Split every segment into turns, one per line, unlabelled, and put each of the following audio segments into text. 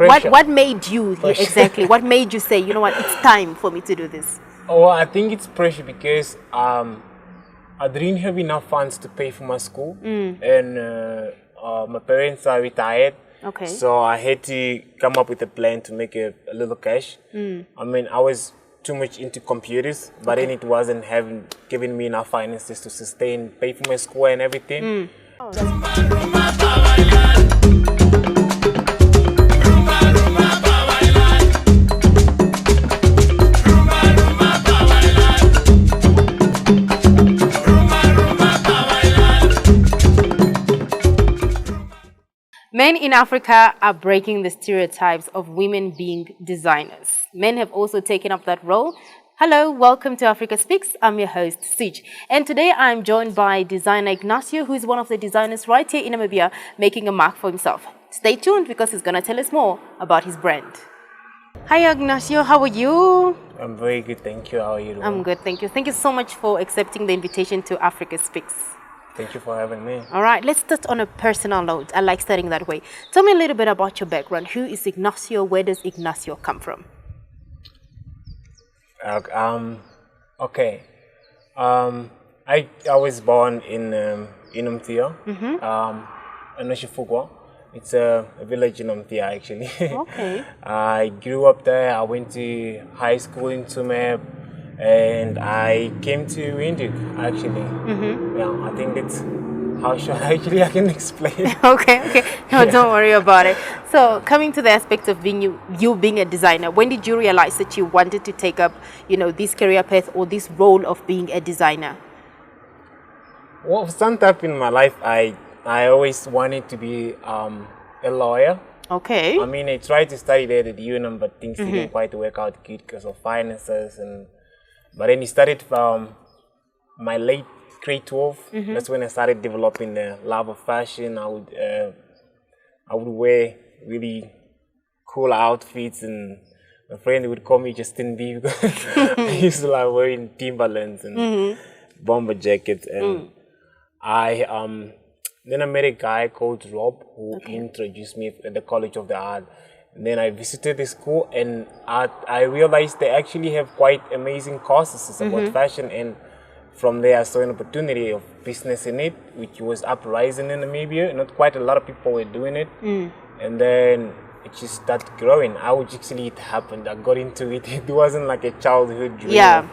What made you, exactly, what made you say, you know what, it's time for me to do this?
Oh, I think it's pressure because I didn't have enough funds to pay for my school, and my parents are retired.
Okay.
So I had to come up with a plan to make a little cash. I mean, I was too much into computers, but then it wasn't giving me enough finances to sustain, pay for my school and everything.
Men in Africa are breaking the stereotypes of women being designers. Men have also taken up that role. Hello, welcome to Africa Speaks. I'm your host, Suj. And today I'm joined by designer Ignacio, who is one of the designers right here in Namibia, making a mark for himself. Stay tuned because he's going to tell us more about his brand. Hi, Ignacio. How are you?
I'm very good, thank you. How are you doing?
I'm good, thank you. Thank you so much for accepting the invitation to Africa Speaks.
Thank you for having me.
All right, let's start on a personal note. I like starting that way. Tell me a little bit about your background. Who is Ignacio? Where does Ignacio come from?
Okay. I was born in Namibia, Ignacio. It's a village in Namibia, actually.
Okay.
I grew up there. I went to high school in Tumeb, and I came to Windhoek, actually. Yeah, I think that's how short actually I can explain.
Okay. No, don't worry about it. So, coming to the aspect of being you being a designer, when did you realize that you wanted to take up, this career path or this role of being a designer?
Well, sometime in my life, I always wanted to be a lawyer.
Okay.
I mean, I tried to study there at the UNM, but things didn't quite work out good because of finances. But then it started from my late grade 12. That's when I started developing the love of fashion. I would wear really cool outfits, and my friend would call me Justin Bieber. I used to like wearing Timberlands and bomber jackets. And then I met a guy called Rob who introduced me at the College of the Art. And then I visited the school, and I realized they actually have quite amazing courses about fashion. And from there, I saw an opportunity of business in it, which was uprising in Namibia. Not quite a lot of people were doing it. And then it just started growing. How actually it happened, I got into it. It wasn't like a childhood dream.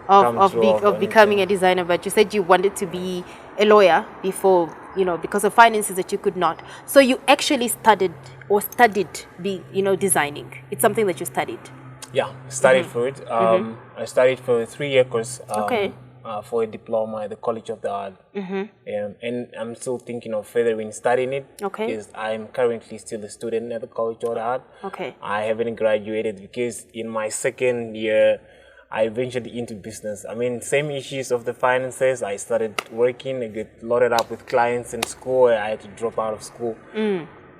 Of becoming a designer, but you said you wanted to be a lawyer before, because of finances that you could not. So you actually studied designing. It's something that you studied.
Yeah, studied for it. I studied for a 3-year course for a diploma at the College of the Art. And I'm still thinking of furthering studying it because I'm currently still a student at the College of the Art. I haven't graduated because in my 2nd year, I ventured into business. I mean, same issues of the finances. I started working, I get loaded up with clients in school. I had to drop out of school.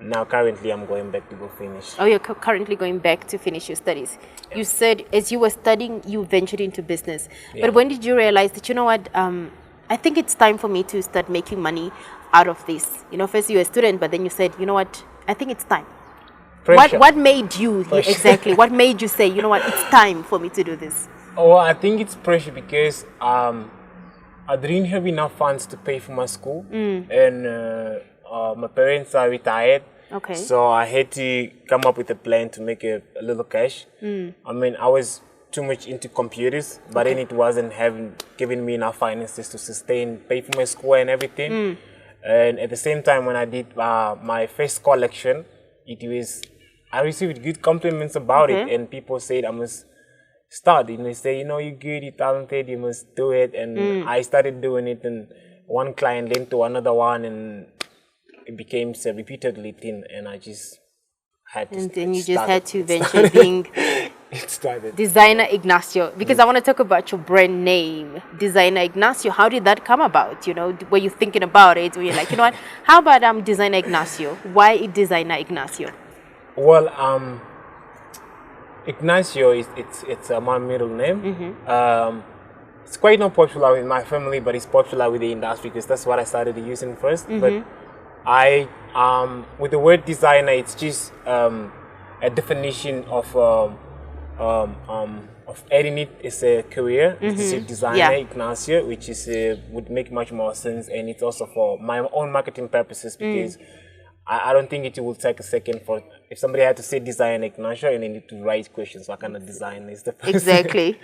Now, currently, I'm going back to go finish.
Oh, you're currently going back to finish your studies. Yeah. You said as you were studying, you ventured into business. But when did you realize that, I think it's time for me to start making money out of this? First you were a student, but then you said, I think it's time.
Pressure.
What made you, exactly, what made you say, it's time for me to do this?
Oh, I think it's pressure because I didn't have enough funds to pay for my school, and my parents are retired. So I had to come up with a plan to make a little cash. I mean, I was too much into computers, but then it wasn't giving me enough finances to sustain, pay for my school and everything. And at the same time, when I did my first collection, I received good compliments about it, and people said I must start. They say, you're good, you're talented, you must do it. And I started doing it, and one client led to another one, and it became a repeatedly thing, and I just had to.
And then you just had to venture being
it started.
Designer Ignacio, because I want to talk about your brand name, Designer Ignacio. How did that come about? Were you thinking about it? Were you like, what? How about Designer Ignacio? Why Designer Ignacio?
Well, Ignacio it's my middle name. It's quite not popular with my family, but it's popular with the industry because that's what I started using first. But With the word designer, it's just a definition of adding it as a career. It's a designer, Ignacio, which is would make much more sense, and it's also for my own marketing purposes because I don't think it will take a second for if somebody had to say designer Ignacio and they need to write questions. What kind of design is the person?
Exactly.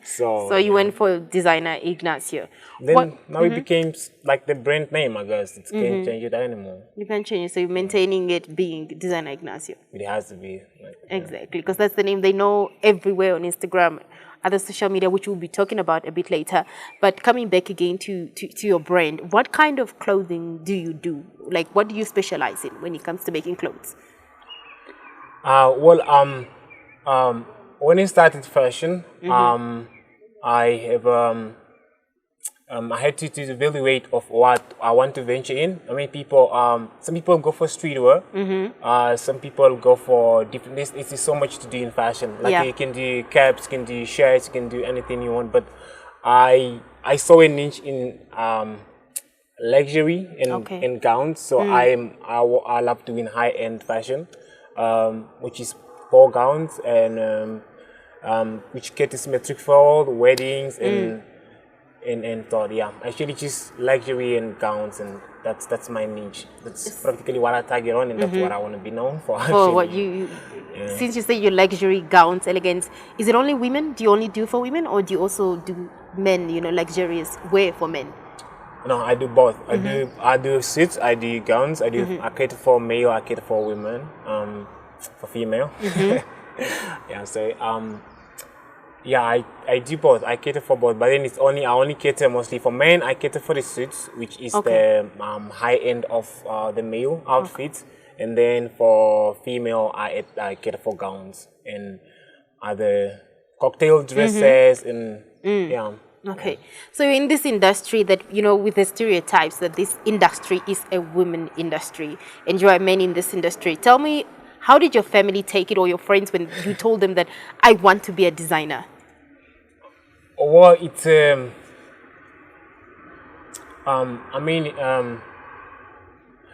So you
yeah.
went for designer Ignacio.
Then now it became like the brand name, I guess. It can't change it anymore.
You can't change it, so you're maintaining it being designer Ignacio.
It has to be. Like,
exactly, because that's the name they know everywhere on Instagram, other social media, which we'll be talking about a bit later. But coming back again to your brand, what kind of clothing do you do? Like, what do you specialize in when it comes to making clothes?
When I started fashion, I have I had to evaluate of what I want to venture in. I mean, some people go for streetwear. Some people go for different. It's so much to do in fashion. Like you can do caps, you can do shirts, you can do anything you want. But I saw a niche in luxury and gowns. So I love doing high end fashion, which is ball gowns and which get symmetric for weddings and thought, actually just luxury and gowns, and that's my niche. That's practically what I target on, and that's what I want to be known for.
For what since you say your luxury gowns, elegance, is it only women? Do you only do for women, or do you also do men? Luxurious wear for men?
No, I do both. I do suits, I do gowns, I cater for male, I cater for women, for female. I do both. I cater for both, but then I only cater mostly for men. I cater for the suits, which is the high end of the male outfits, and then for female, I cater for gowns and other cocktail dresses and
Okay, so in this industry that, with the stereotypes that this industry is a women industry and you are men in this industry, tell me, how did your family take it, or your friends, when you told them that I want to be a designer?
Well, it's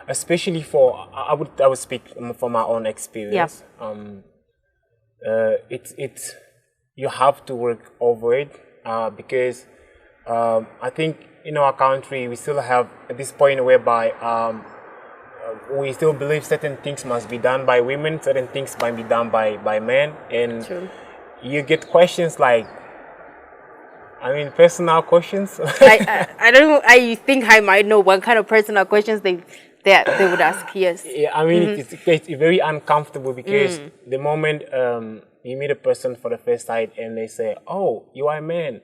especially for I would speak from my own experience. It's you have to work over it because I think in our country we still have at this point whereby we still believe certain things must be done by women, certain things might be done by men, and you get questions like, personal questions.
I don't know. I think I might know what kind of personal questions they would ask. Yes.
Yeah, it's very uncomfortable because the moment you meet a person for the first time and they say, "Oh, you are a man,"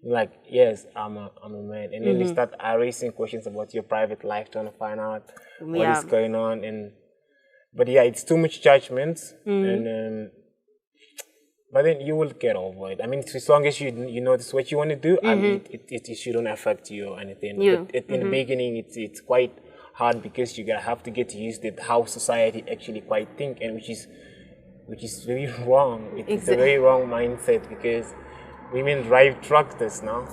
you're like, "Yes, I'm a man," and then they start raising questions about your private life, trying to find out what is going on. But it's too much judgment and. But then you will get over it. As long as you know this is what you want to do, it shouldn't affect you or anything. But in the beginning, it's quite hard because you have to get used to how society actually quite think, and which is very wrong. It's a very wrong mindset because women drive tractors now.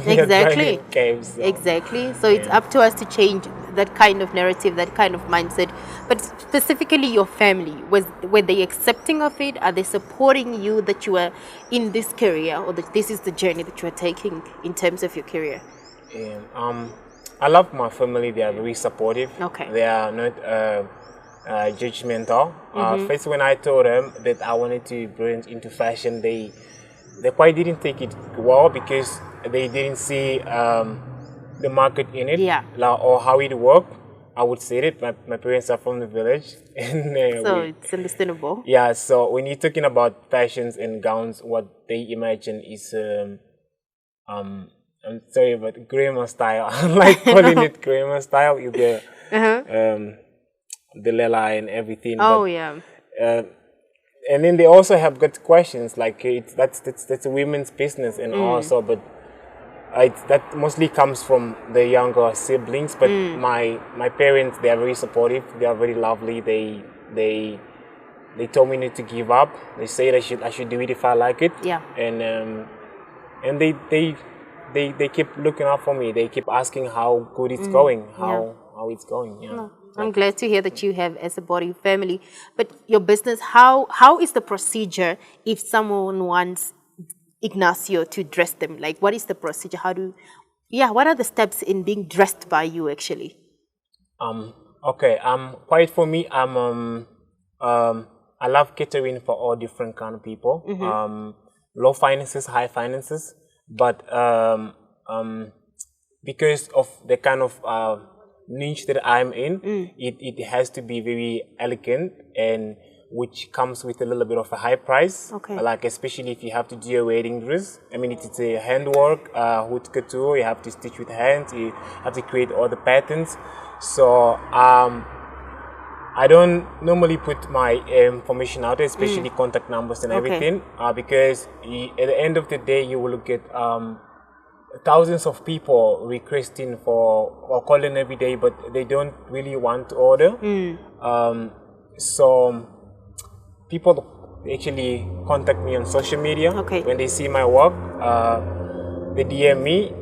Exactly.
Cabs, so.
Exactly. So it's up to us to change that kind of narrative, that kind of mindset. But specifically your family, were they accepting of it? Are they supporting you that you are in this career, or that this is the journey that you are taking in terms of your career?
I love my family. They are very supportive.
Okay.
They are not judgmental. First, when I told them that I wanted to branch into fashion, they quite didn't take it well because they didn't see the market in it or how it worked. I would say it. My parents are from the village, and
so it's understandable.
Yeah. So when you're talking about fashions and gowns, what they imagine is I'm sorry, but grandma style. I like calling it grandma style. You get the lela and everything.
Oh,
and then they also have got questions like that's a women's business and also, but that mostly comes from the younger siblings. But my parents, they are very supportive. They are very lovely. They told me not to give up. They said I should do it if I like it.
Yeah.
And they keep looking out for me. They keep asking how good it's going, how it's going. Yeah.
I'm glad to hear that you have as a body family. But your business, how is the procedure if someone wants Ignacio to dress them? Like, what is the procedure? What are the steps in being dressed by you actually?
Okay. Quite for me, I love catering for all different kind of people. Low finances, high finances, but because of the kind of niche that I'm in, it has to be very elegant, and which comes with a little bit of a high price.
Okay.
Like especially if you have to do a wedding dress. I mean, it's a handwork, haute couture. You have to stitch with hands. You have to create all the patterns. So I don't normally put my information out there, especially contact numbers and everything, because at the end of the day, you will get thousands of people requesting for or calling every day, but they don't really want to order. So people actually contact me on social media when they see my work. They DM me,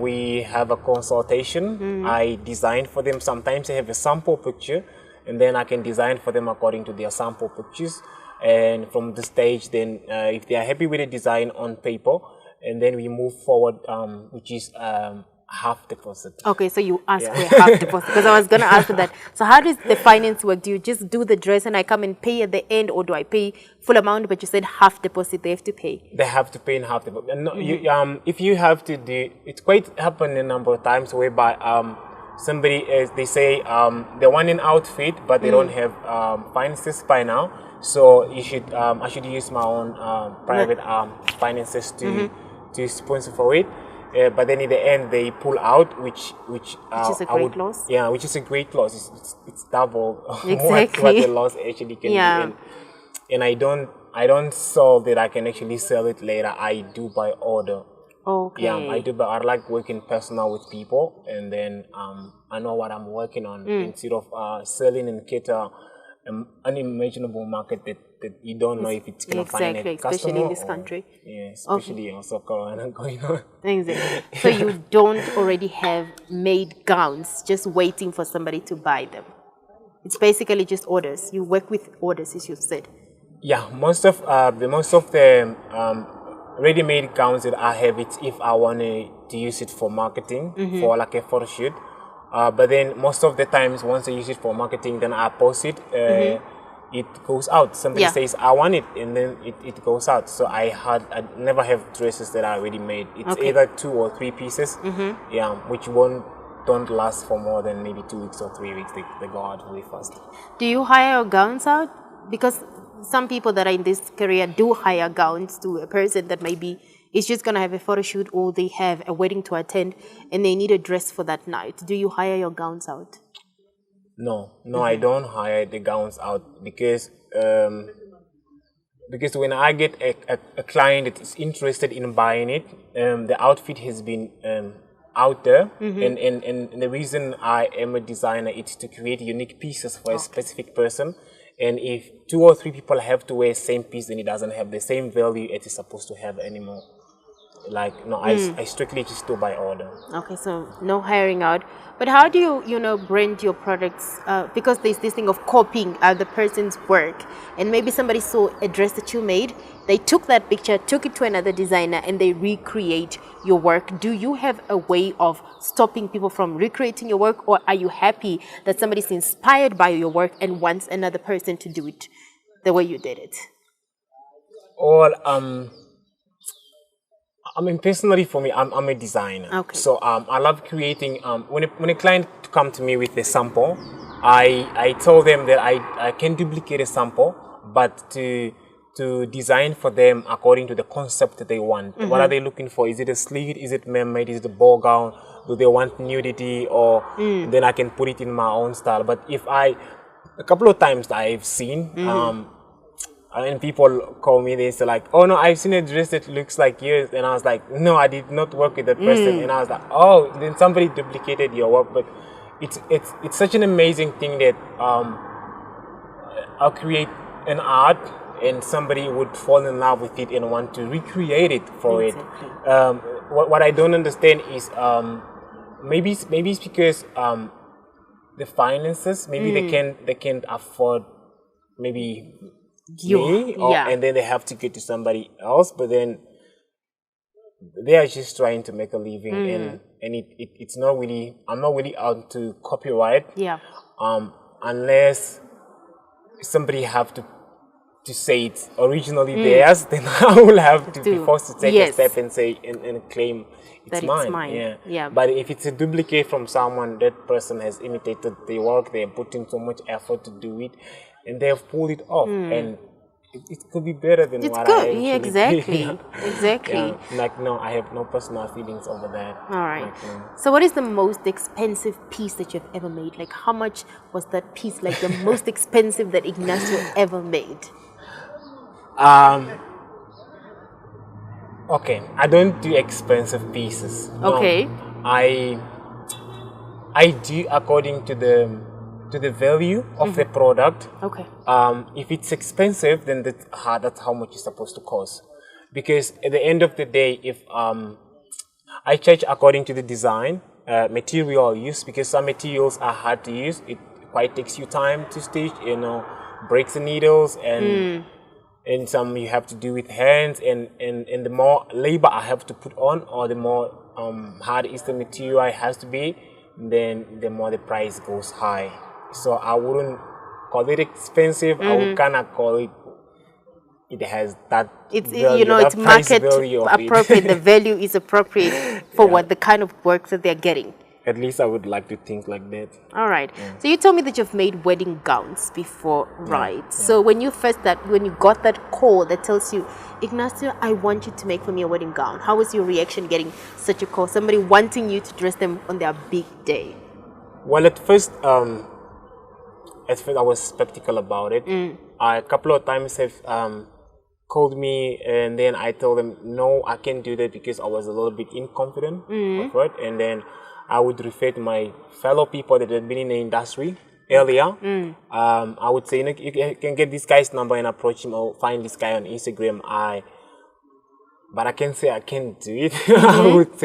we have a consultation. I design for them. Sometimes I have a sample picture, and then I can design for them according to their sample pictures. And from the stage, then if they are happy with the design on paper, and then we move forward, which is half deposit. Okay,
so you ask for a half deposit, because I was going to ask that. So how does the finance work? Do you just do the dress and I come and pay at the end, or do I pay full amount, but you said half deposit they have to pay?
They have to pay in half deposit. And if you have to do, it's quite happened a number of times whereby somebody, they say they want an outfit, but they don't have finances by now. So you should, I should use my own private finances to sponsor for it. But then in the end they pull out, which
is a great loss.
Yeah, which is a great loss. It's double what the loss actually can be. And I don't sell that I can actually sell it later. I do by order.
Okay.
Yeah, I do. But I like working personal with people, and then I know what I'm working on instead of selling and cater an unimaginable market that you don't know if it's going to find a customer.
Especially in this country.
Yeah, especially also Corona going on.
Exactly. So you don't already have made gowns just waiting for somebody to buy them. It's basically just orders. You work with orders, as you said.
Yeah, most of the ready-made gowns that I have, it's if I want to use it for marketing, for like a photo shoot. But then most of the times, once I use it for marketing, then I post it. It goes out. Somebody says I want it, and then it goes out. So I never have dresses that are already made. It's either 2 or 3 pieces, which don't last for more than maybe 2 weeks or 3 weeks. They go out really fast.
Do you hire gowns out? Because some people that are in this career do hire gowns to a person that maybe is just going to have a photo shoot, or they have a wedding to attend and they need a dress for that night. Do you hire your gowns out?
No, I don't hire the gowns out because when I get a client that is interested in buying it, the outfit has been out there, and the reason I am a designer is to create unique pieces for a specific person. And if 2 or 3 people have to wear the same piece, then it doesn't have the same value it is supposed to have anymore. Like, no, I strictly just do by order. Okay,
so no hiring out. But how do you, brand your products? Because there's this thing of copying the person's work. And maybe somebody saw a dress that you made. They took that picture, took it to another designer, and they recreate your work. Do you have a way of stopping people from recreating your work? Or are you happy that somebody's inspired by your work and wants another person to do it the way you did it?
Or, I mean, personally for me, I'm a designer.
Okay.
So I love creating. When a client come to me with a sample, I tell them that I can duplicate a sample, but to design for them according to the concept that they want. What are they looking for? Is it a sleeve? Is it mermaid? Is it a ball gown? Do they want nudity? Or then I can put it in my own style. But a couple of times I've seen. And people call me, they say like, oh no, I've seen a dress that looks like yours. And I was like, no, I did not work with that person. And I was like, oh, then somebody duplicated your work. But it's such an amazing thing that I'll create an art and somebody would fall in love with it and want to recreate it for it. What I don't understand is maybe it's because the finances. Maybe they can't afford maybe me, and then they have to get to somebody else. But then they are just trying to make a living, and it's not really. I'm not really out to copyright.
Yeah.
Unless somebody have to say it's originally theirs, then I will have to be forced to take a step and say and claim it's mine. Yeah. But if it's a duplicate from someone, that person has imitated the work, they have put in so much effort to do it, and they have pulled it off, and it could be better than what I actually
exactly.
did.
Exactly.
Yeah. Like, no, I have no personal feelings over that.
All right. So what is the most expensive piece that you've ever made? Like, how much was that piece, like the most expensive that Ignacio ever made?
Okay, I don't do expensive pieces.
Okay.
No, I do according to the value of the product.
Okay.
If it's expensive, then that's how much it's supposed to cost. Because at the end of the day, if I charge according to the design, material use, because some materials are hard to use. It quite takes you time to stitch. Breaks the needles and some you have to do with hands, and the more labor I have to put on, or the more hard is the material it has to be, then the more the price goes high. So I wouldn't call it expensive. I would kind of call it has that value,
it's market appropriate. The value is appropriate for what the kind of work that they're getting.
At least I would like to think like that.
All right. Yeah. So you told me that you've made wedding gowns before, right? Yeah. So when you got that call that tells you, Ignacio, I want you to make for me a wedding gown, how was your reaction getting such a call? Somebody wanting you to dress them on their big day.
Well, at first I was skeptical about it. A couple of times have called me, and then I told them, no, I can't do that, because I was a little bit inconfident of it. And then I would refer to my fellow people that had been in the industry earlier. I would say, you can get this guy's number and approach him, or find this guy on Instagram. But I can't say I can't do it. I would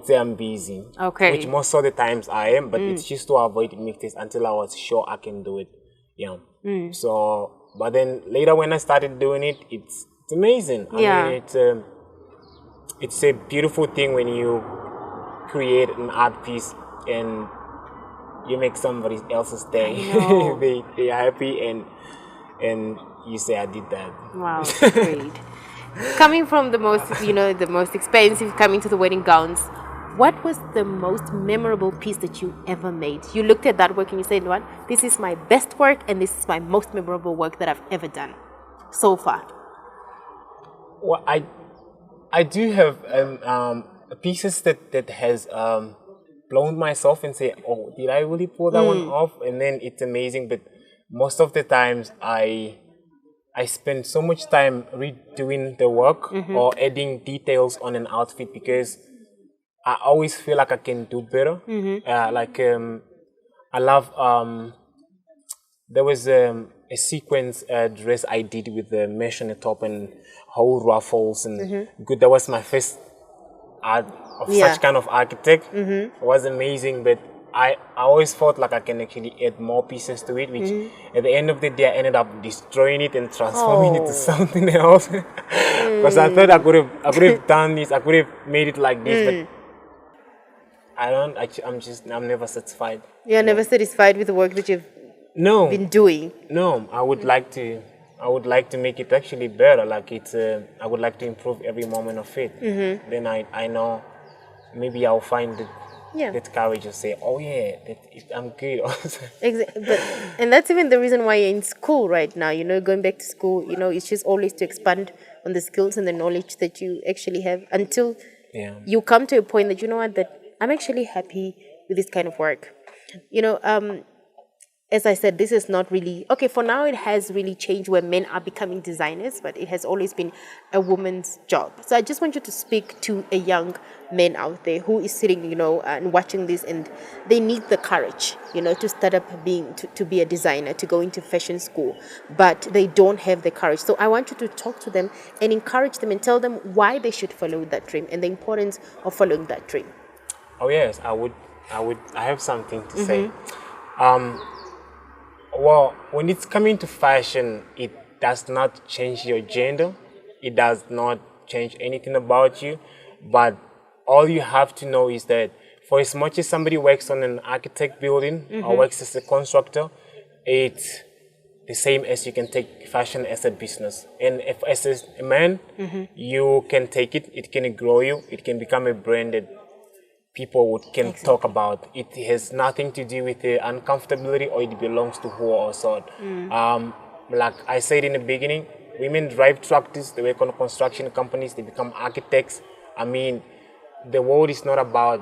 say I'm busy.
Okay.
Which most of the times I am, but it's just to avoid mistakes until I was sure I can do it. Yeah. So, but then later when I started doing it, it's amazing. I mean, it's a beautiful thing when you create an art piece and you make somebody else's day. they are happy, and you say, I did that.
Wow, great. Coming from the most expensive, coming to the wedding gowns, what was the most memorable piece that you ever made? You looked at that work and you said, "What? This is my best work, and this is my most memorable work that I've ever done so far."
Well, I do have pieces that has blown myself and say, oh, did I really pull that one off? And then it's amazing, but most of the times I spend so much time redoing the work or adding details on an outfit, because I always feel like I can do better. I love, there was a sequence dress I did with the mesh on the top and whole ruffles and good. That was my first art of such kind of architect. It was amazing, but I always felt like I can actually add more pieces to it, which at the end of the day I ended up destroying it and transforming it to something else. Because I thought I could have done this, I could have made it like this, but I'm never satisfied.
You're never satisfied with the work that you've been doing?
No, I would like to make it actually better. Like I would like to improve every moment of it. Then I know maybe I'll find that courage to say, oh yeah, I'm good.
Exactly. And that's even the reason why you're in school right now. Going back to school, it's just always to expand on the skills and the knowledge that you actually have until you come to a point that, that I'm actually happy with this kind of work. As I said, this is not really... Okay, for now it has really changed where men are becoming designers, but it has always been a woman's job. So I just want you to speak to a young man out there who is sitting, and watching this, and they need the courage, to start up to be a designer, to go into fashion school, but they don't have the courage. So I want you to talk to them and encourage them and tell them why they should follow that dream and the importance of following that dream.
Oh yes, I would I have something to say. Well, when it's coming to fashion, it does not change your gender. It does not change anything about you. But all you have to know is that for as much as somebody works on an architect building or works as a constructor, it's the same as you can take fashion as a business. And if as a man, you can take it, it can grow you, it can become a brand that people can talk about. It has nothing to do with the uncomfortability or it belongs to who or sort. Like I said in the beginning, women drive tractors, they work on construction companies, they become architects. I mean, the world is not about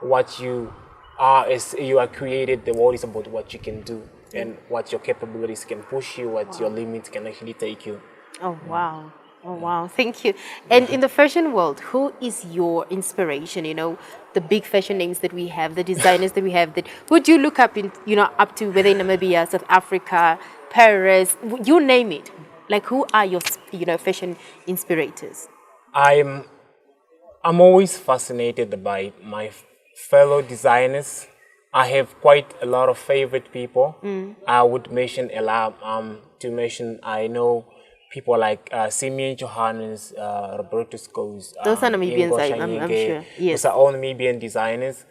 what you are as you are created, the world is about what you can do and what your capabilities can push you, what your limits can actually take you.
Oh, wow. Oh, wow. Thank you. And in the fashion world, who is your inspiration? You know, the big fashion names that we have, the designers that we have, that who do you look up in, up to, whether in Namibia, South Africa, Paris, you name it. Like, who are your, fashion inspirators?
I'm always fascinated by my fellow designers. I have quite a lot of favorite people. I would mention a lot. I know people like Simeon Johannes, Roberto Scos.
Those are Namibians, I'm sure. Yes.
Those are all Namibian designers.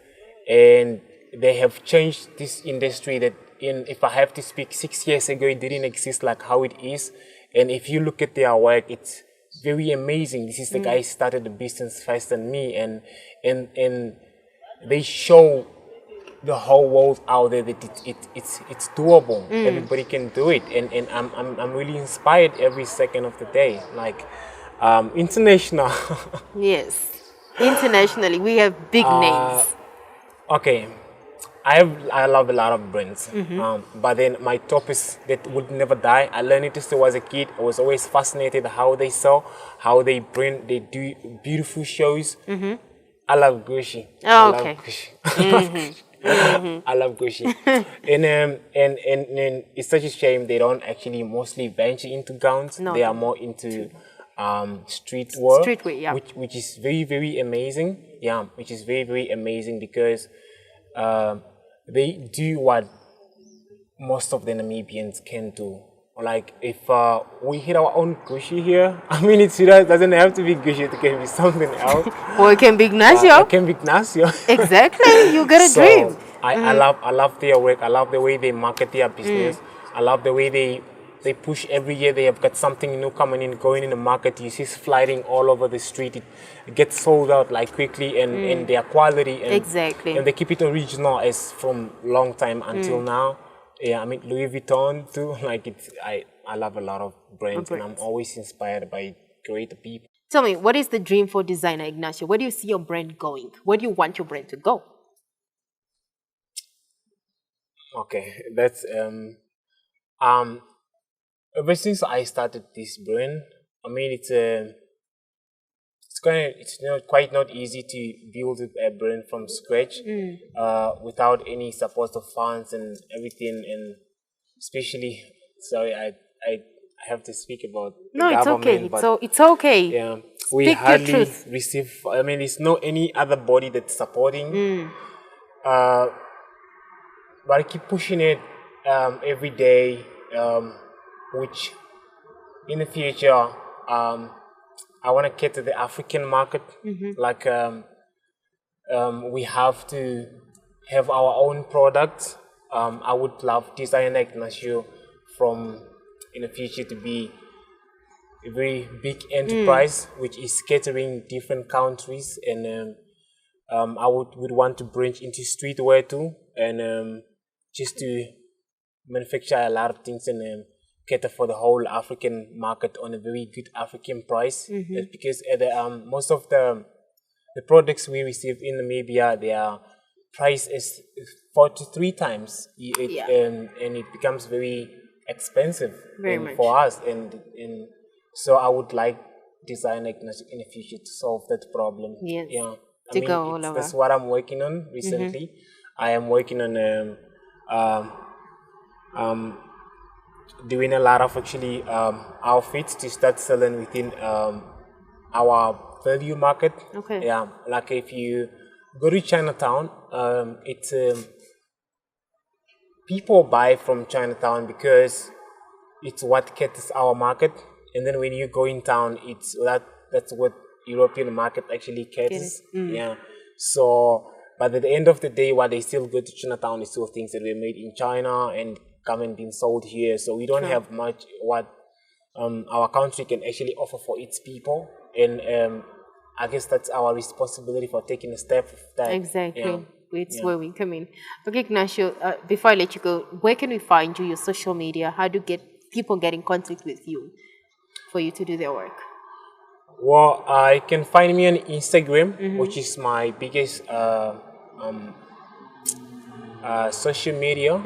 And they have changed this industry that, if I have to speak, 6 years ago, it didn't exist like how it is. And if you look at their work, it's very amazing. This is the guy who started the business first than me. And they show the whole world out there that it's doable. Everybody can do it, and I'm really inspired every second of the day. Like international.
Yes, internationally we have big names.
Okay, I love a lot of brands, but then my top is that would never die. I learned it since I was a kid. I was always fascinated how they sell, how they do beautiful shows. I love Gucci.
Oh, okay.
I love Gucci. and it's such a shame they don't actually mostly venture into gowns.
No,
they are more into streetwear.
Streetwear, yeah.
Which is very, very amazing. Yeah, which is very, very amazing because they do what most of the Namibians can do. Like if we hit our own Gucci here, I mean it doesn't have to be Gucci, it can be something else.
Or it can be Ignacio.
It can be Ignacio.
Exactly, you got a dream.
I love their work. I love the way they market their business. I love the way they push every year. They have got something new coming in, going in the market. You see flying all over the street. It gets sold out like quickly, and their quality. And,
exactly.
And they keep it original as from long time until now. Yeah, I mean Louis Vuitton too. Like I love a lot of brands, and I'm always inspired by great people.
Tell me, what is the dream for designer Ignacio? Where do you see your brand going? Where do you want your brand to go?
Okay, that's ever since I started this brand, I mean it's not easy to build a brand from scratch without any support of funds and everything, and especially sorry I have to speak about
no,
the
it's
government,
okay.
but
So it's okay.
Yeah, we hardly receive. I mean, there's no any other body that's supporting. But I keep pushing it every day, which in the future I want to get to the African market. Like we have to have our own products. I would love designer Ignacio in the future to be a very big enterprise which is catering different countries, and I would want to branch into streetwear too, and just to manufacture a lot of things and cater for the whole African market on a very good African price. Because most of the products we receive in Namibia, their price is 4 to 3 times, and it becomes very expensive for us. And so I would like design in the future to solve that problem.
Yes.
Yeah.
That's
what I'm working on recently. I am working on doing a lot of actually outfits to start selling within our value market.
Okay.
Yeah, like if you go to Chinatown, it's people buy from Chinatown because it's what caters our market, and then when you go in town, it's that's what European market actually caters. Yeah. So, but at the end of the day, what they still go to Chinatown is still things that were made in China and come and been sold here. So we don't have much what our country can actually offer for its people, and I guess that's our responsibility for taking a step of that.
Exactly. Yeah. It's where we come in. Okay, Ignacio, before I let you go, where can we find you, your social media? How do people get in contact with you for you to do their work?
Well, I can find me on Instagram, which is my biggest social media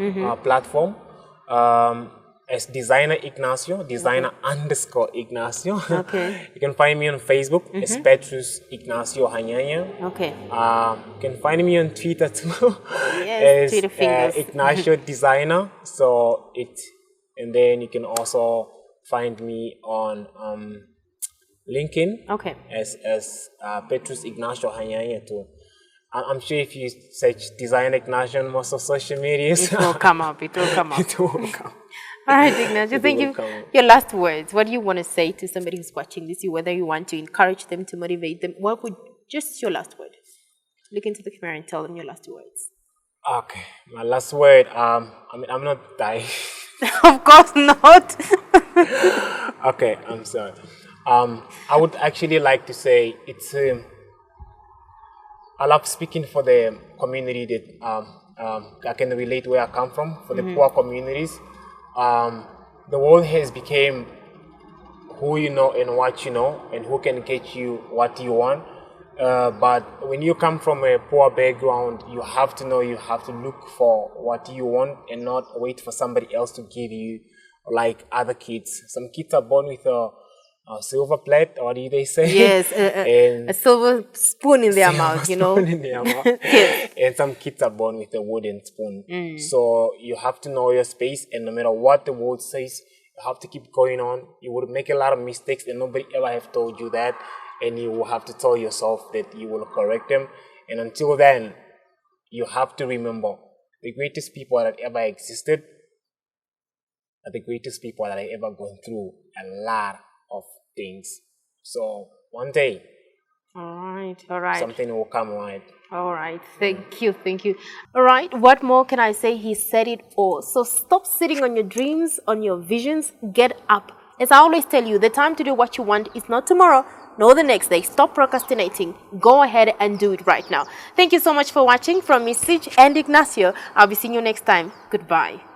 platform, as designer Ignacio, designer_Ignacio.
Okay.
You can find me on Facebook as Petrus Ignacio Hanyanya.
Okay.
You can find me on Twitter too.
Yes, Twitter fingers.
Ignacio Designer. So and then you can also find me on LinkedIn.
Okay.
As Petrus Ignacio Hanyanya too. I'm sure if you search Designer Ignacio on most of social media,
it will come up. It will come up.
It will come.
All right, Ignacio, thank you. Your last words. What do you want to say to somebody who's watching this? Whether you want to encourage them, to motivate them, what would just your last word? Look into the camera and tell them your last words.
Okay, my last word. I'm not dying.
Of course not.
Okay, I'm sorry. I would actually like to say it's. I love speaking for the community that I can relate where I come from, for the poor communities. The world has become who you know and what you know, and who can get you what you want. But when you come from a poor background, you have to know, you have to look for what you want and not wait for somebody else to give you, like other kids. Some kids are born with a silver plate, or do they say?
Yes, a silver spoon in their mouth, you know.
In their mouth.
Yes.
And some kids are born with a wooden spoon. So you have to know your space, and no matter what the world says, you have to keep going on. You would make a lot of mistakes, and nobody ever have told you that, and you will have to tell yourself that you will correct them. And until then, you have to remember the greatest people that ever existed are the greatest people that have ever gone through a lot of things. So one day,
all right,
something will come right.
All right, thank you. All right, what more can I say? He said it all. So stop sitting on your dreams, on your visions. Get up. As I always tell you, the time to do what you want is not tomorrow, nor the next day. Stop procrastinating. Go ahead and do it right now. Thank you so much for watching. From me, Sich and Ignacio. I'll be seeing you next time. Goodbye.